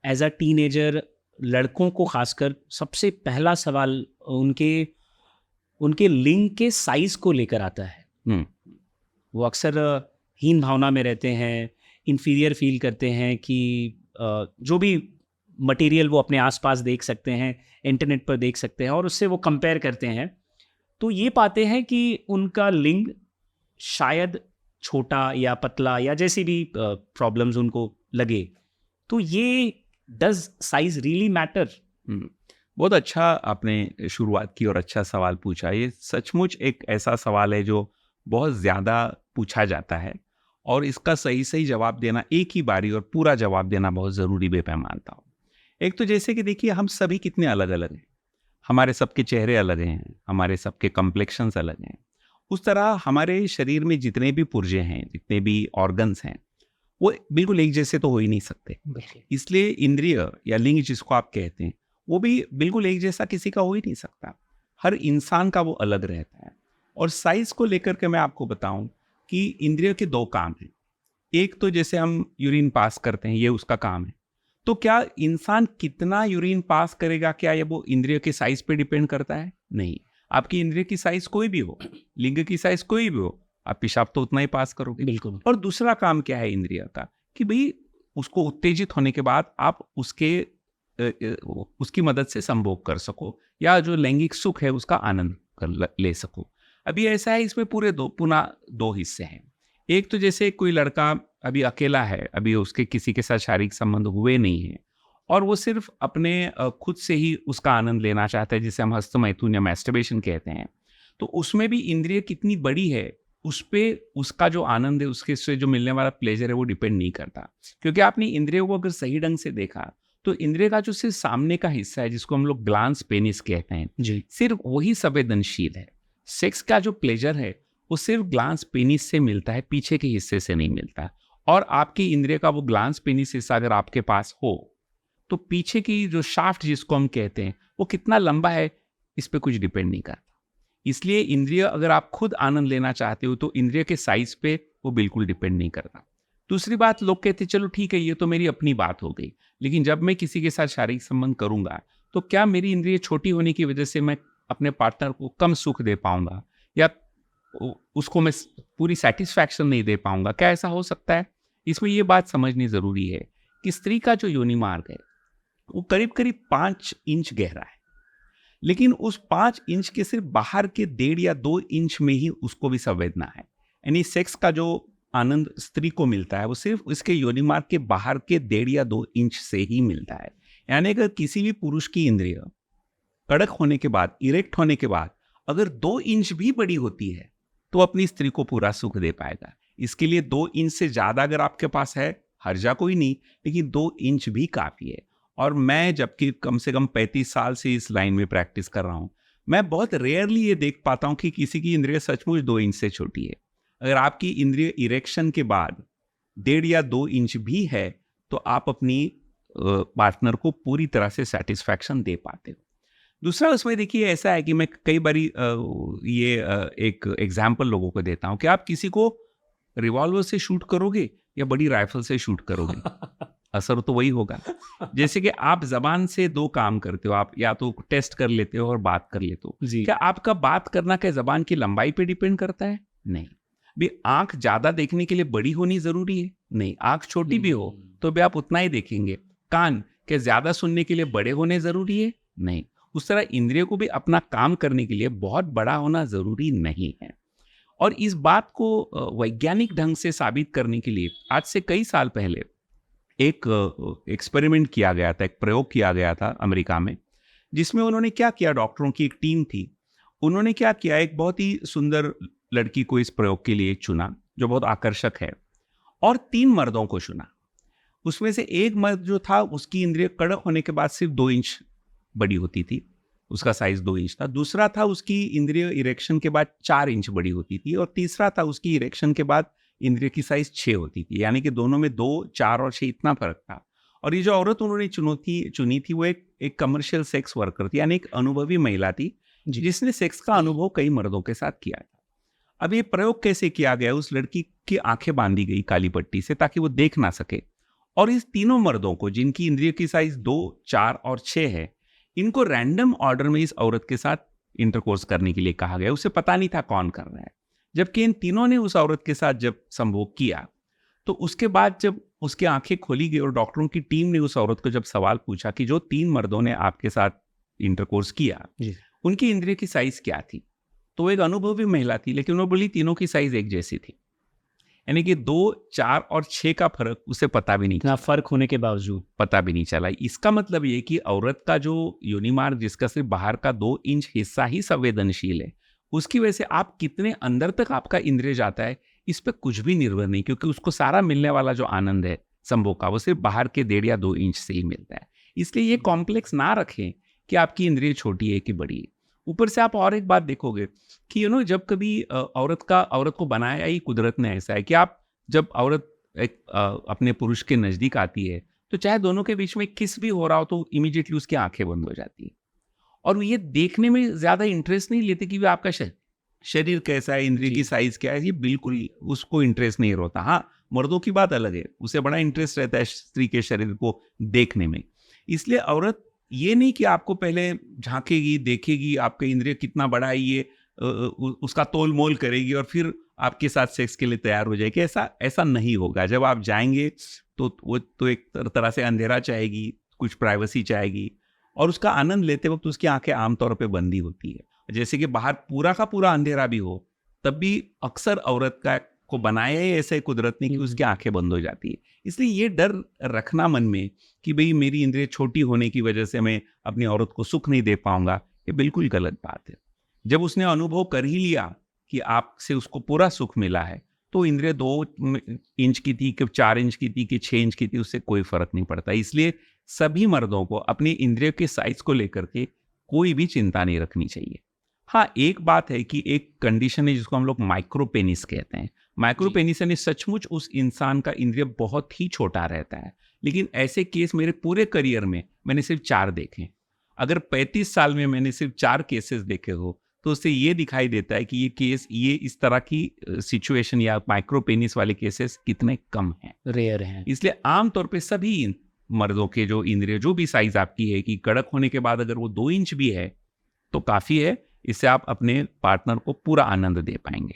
As a teenager लड़कों को खासकर सबसे पहला सवाल उनके उनके लिंग के साइज को लेकर आता है। हम्म, वो अक्सर हीन भावना में रहते हैं, इन्फीरियर फील करते हैं कि जो भी मटेरियल वो अपने आसपास देख सकते हैं, इंटरनेट पर देख सकते हैं और उससे वो कंपेयर करते हैं, तो ये पाते हैं कि उनका लिंग शायद छोटा या पतला या जैसी भी प्रॉब्लम्स उनको लगे। तो ये डज साइज रियली मैटर? हम्म। बहुत अच्छा आपने शुरुआत की और अच्छा सवाल पूछा। ये सचमुच एक ऐसा सवाल है जो बहुत ज़्यादा पूछा जाता है, और इसका सही सही जवाब देना एक ही बारी और पूरा जवाब देना बहुत ज़रूरी भी मैं मानता हूँ। एक तो जैसे कि देखिए, हम सभी कितने अलग अलग हैं, हमारे सबके चेहरे अलग हैं, हमारे सबके कम्प्लेक्शंस अलग हैं। उस तरह हमारे शरीर में जितने भी पुर्जे हैं, जितने भी ऑर्गन्स हैं, वो बिल्कुल एक जैसे तो हो ही नहीं सकते। बिल्कुल। इसलिए इंद्रिय या लिंग जिसको आप कहते हैं, वो भी बिल्कुल एक जैसा किसी का हो ही नहीं सकता। हर इंसान का वो अलग रहता है। और साइज को लेकर के मैं आपको बताऊं कि इंद्रियों के दो काम हैं। एक तो जैसे हम यूरिन पास करते हैं, ये उसका काम है। तो क्या इंसान कितना यूरिन पास करेगा, क्या ये वो इंद्रियों के साइज पे डिपेंड करता है? नहीं। आपकी इंद्रिय की साइज कोई भी हो, लिंग की साइज कोई भी हो, आप पेशाब तो उतना ही पास करोगे। बिल्कुल। और दूसरा काम क्या है इंद्रिय का, कि भाई उसको उत्तेजित होने के बाद आप उसकी मदद से संभोग कर सको, या जो लैंगिक सुख है उसका आनंद ले सको। अभी ऐसा है, इसमें पूरे पुनः दो हिस्से हैं। एक तो जैसे कोई लड़का अभी अकेला है, अभी उसके किसी के साथ शारीरिक संबंध हुए नहीं है, और वो सिर्फ अपने खुद से ही उसका आनंद लेना चाहता है, जिसे हम हस्तमैथुन या मैस्टरबेशन कहते हैं। तो उसमें भी इंद्रिय कितनी बड़ी है, उस पे उसका जो आनंद है, उसके से जो मिलने वाला प्लेजर है, वो डिपेंड नहीं करता। क्योंकि आपने इंद्रियों को अगर सही ढंग से देखा, तो इंद्रिय का जो सिर्फ सामने का हिस्सा है, जिसको हम लोग ग्लांस पेनिस कहते हैं, जी। सिर्फ वही संवेदनशील है। सेक्स का जो प्लेजर है वो सिर्फ ग्लांस पेनिस से मिलता है, पीछे के हिस्से से नहीं मिलता। और आपकी इंद्रिय का वो ग्लांस पेनिस हिस्सा अगर आपके पास हो, तो पीछे की जो शाफ्ट जिसको हम कहते हैं, वो कितना लंबा है, इस पे कुछ डिपेंड नहीं करता। इसलिए इंद्रिय, अगर आप खुद आनंद लेना चाहते हो, तो इंद्रिय के साइज पे वो बिल्कुल डिपेंड नहीं करता। दूसरी बात, लोग कहते चलो ठीक है, ये तो मेरी अपनी बात हो गई, लेकिन जब मैं किसी के साथ शारीरिक संबंध करूंगा, तो क्या मेरी इंद्रिय छोटी होने की वजह से मैं अपने पार्टनर को कम सुख दे पाऊंगा, या उसको मैं पूरी सेटिस्फैक्शन नहीं दे पाऊंगा? क्या ऐसा हो सकता है? इसमें ये बात समझनी जरूरी है कि स्त्री का जो योनि मार्ग है, वो करीब करीब 5 इंच गहरा है, लेकिन उस 5 इंच के सिर्फ बाहर के 1.5 या 2 इंच में ही उसको भी संवेदना है। यानी सेक्स का जो आनंद स्त्री को मिलता है, वो सिर्फ उसके योनि मार्ग के बाहर के 1.5 या 2 इंच से ही मिलता है। यानी अगर किसी भी पुरुष की इंद्रिय कड़क होने के बाद, इरेक्ट होने के बाद, अगर 2 इंच भी बड़ी होती है, तो अपनी स्त्री को पूरा सुख दे पाएगा। इसके लिए 2 इंच से ज्यादा अगर आपके पास है, हर्जा कोई नहीं, लेकिन 2 इंच भी काफी है। और मैं जबकि कम से कम 35 साल से इस लाइन में प्रैक्टिस कर रहा हूं, मैं बहुत रेयरली ये देख पाता हूं कि किसी की इंद्रिय सचमुच 2 इंच से छोटी है। अगर आपकी इंद्रिय इरेक्शन के बाद 1.5 या 2 इंच भी है, तो आप अपनी पार्टनर को पूरी तरह से सेटिस्फैक्शन दे पाते हो। दूसरा, उसमें देखिए ऐसा है कि मैं कई बारी एक एग्जाम्पल लोगों को देता हूं कि आप किसी को रिवॉल्वर से शूट करोगे या बड़ी राइफल से शूट करोगे, असर तो वही होगा। जैसे कि आप जबान से 2 काम करते हो, आप या तो टेस्ट कर लेते हो और बात कर लेते हो। जी। क्या आपका बात करना क्या जबान की लंबाई पे डिपेंड करता है? नहीं। भी आंख ज्यादा देखने के लिए बड़ी होनी जरूरी है? नहीं। आंख छोटी भी हो तो भी आप उतना ही देखेंगे। कान क्या ज्यादा सुनने के लिए बड़े होने जरूरी है? नहीं। उस तरह इंद्रियों को भी अपना काम करने के लिए बहुत बड़ा होना जरूरी नहीं है। और इस बात को वैज्ञानिक ढंग से साबित करने के लिए आज से कई साल पहले एक एक्सपेरिमेंट किया गया था, एक प्रयोग किया गया था अमेरिका में, जिसमें उन्होंने क्या किया, डॉक्टरों की एक टीम थी। उन्होंने क्या किया, एक बहुत ही सुंदर लड़की को इस प्रयोग के लिए चुना, जो बहुत आकर्षक है, और 3 मर्दों को चुना। उसमें से एक मर्द जो था, उसकी इंद्रिय कड़क होने के बाद सिर्फ 2 इंच बड़ी होती थी, उसका साइज 2 इंच था। दूसरा था, उसकी इंद्रिय इरेक्शन के बाद 4 इंच बड़ी होती थी। और तीसरा था, उसकी इरेक्शन के बाद इंद्रिय की साइज 6 होती थी। यानी कि दोनों में 2, 4 और 6 इतना फर्क था। और ये जो औरत उन्होंने चुनी थी, वो एक कमर्शियल सेक्स वर्कर थी, यानी एक अनुभवी महिला थी, जिसने सेक्स का अनुभव कई मर्दों के साथ किया था। अब ये प्रयोग कैसे किया गया, उस लड़की की आंखें बांधी गई काली पट्टी से, ताकि वो देख ना सके, और इस तीनों मर्दों को, जिनकी इंद्रिय की साइज 2, 4 और 6 है, इनको रैंडम ऑर्डर में इस औरत के साथ इंटरकोर्स करने के लिए कहा गया। उसे पता नहीं था कौन कर रहा है। जबकि इन तीनों ने उस औरत के साथ जब संभोग किया, तो उसके बाद जब उसकी आंखें खोली गई और डॉक्टरों की टीम ने उस औरत को जब सवाल पूछा कि जो 3 मर्दों ने आपके साथ इंटरकोर्स किया, उनकी इंद्रिय की साइज क्या थी, तो वो एक अनुभवी महिला थी, लेकिन वो बोली तीनों की साइज एक जैसी थी। यानी कि 2, 4 और 6 का फर्क उसे पता भी नहीं इतना फर्क होने के बावजूद पता भी नहीं चला। इसका मतलब ये कि औरत का जो योनि मार्ग, जिसका सिर्फ बाहर का 2 इंच हिस्सा ही संवेदनशील है, उसकी वजह से आप कितने अंदर तक आपका इंद्रिय जाता है, इस पर कुछ भी निर्भर नहीं, क्योंकि उसको सारा मिलने वाला जो आनंद है संभोग का, वो सिर्फ बाहर के 1.5 या 2 इंच से ही मिलता है। इसलिए ये कॉम्प्लेक्स ना रखें कि आपकी इंद्रिय छोटी है कि बड़ी है। ऊपर से आप और एक बात देखोगे कि जब कभी औरत को बनाया ही कुदरत ने ऐसा है कि आप जब औरत अपने पुरुष के नजदीक आती है, तो चाहे दोनों के बीच में किस भी हो रहा हो, तो इमीडिएटली उसकी आंखें बंद हो जाती है और वो ये देखने में ज्यादा इंटरेस्ट नहीं लेते कि आपका शरीर कैसा है, इंद्रिय की साइज क्या है, ये बिल्कुल उसको इंटरेस्ट नहीं होता। हाँ, मर्दों की बात अलग है, उसे बड़ा इंटरेस्ट रहता है स्त्री के शरीर को देखने में। इसलिए औरत ये नहीं कि आपको पहले झांकेगी, देखेगी आपका इंद्रिय कितना बड़ा है, ये उसका तोल मोल करेगी और फिर आपके साथ सेक्स के लिए तैयार हो जाएगी। ऐसा नहीं होगा। जब आप जाएंगे तो वो तो एक तरह से अंधेरा चाहेगी, कुछ प्राइवेसी चाहेगी, और उसका आनंद लेते वक्त उसकी आंखें आमतौर पे बंदी होती है। जैसे कि बाहर पूरा का पूरा अंधेरा भी हो, तब भी अक्सर औरत को बनाया ही ऐसे कुदरत ने कि उसकी आंखें बंद हो जाती है। इसलिए ये डर रखना मन में कि भाई मेरी इंद्रिय छोटी होने की वजह से मैं अपनी औरत को सुख नहीं दे पाऊंगा, ये बिल्कुल गलत बात है। जब उसने अनुभव कर ही लिया कि आपसे उसको पूरा सुख मिला है, तो इंद्रिय 2 इंच की थी कि 4 इंच की थी कि 6 इंच की थी, उससे कोई फर्क नहीं पड़ता। इसलिए सभी मर्दों को अपनी इंद्रिय के साइज को लेकर के कोई भी चिंता नहीं रखनी चाहिए। हाँ, एक बात है कि एक कंडीशन है जिसको हम लोग माइक्रोपेनिस कहते हैं। माइक्रोपेनिस यानी सचमुच उस इंसान का इंद्रिय बहुत ही छोटा रहता है, लेकिन ऐसे केस मेरे पूरे करियर में मैंने सिर्फ 4 देखे। अगर 35 साल में मैंने सिर्फ 4 केसेस देखे हो, तो उससे ये दिखाई देता है कि ये इस तरह की सिचुएशन या माइक्रोपेनिस वाले केसेस कितने कम हैं, रेयर हैं। इसलिए आमतौर पे सभी मर्दों के जो इंद्रिय, जो भी साइज आपकी है, कि कड़क होने के बाद अगर वो 2 इंच भी है तो काफी है। इससे आप अपने पार्टनर को पूरा आनंद दे पाएंगे।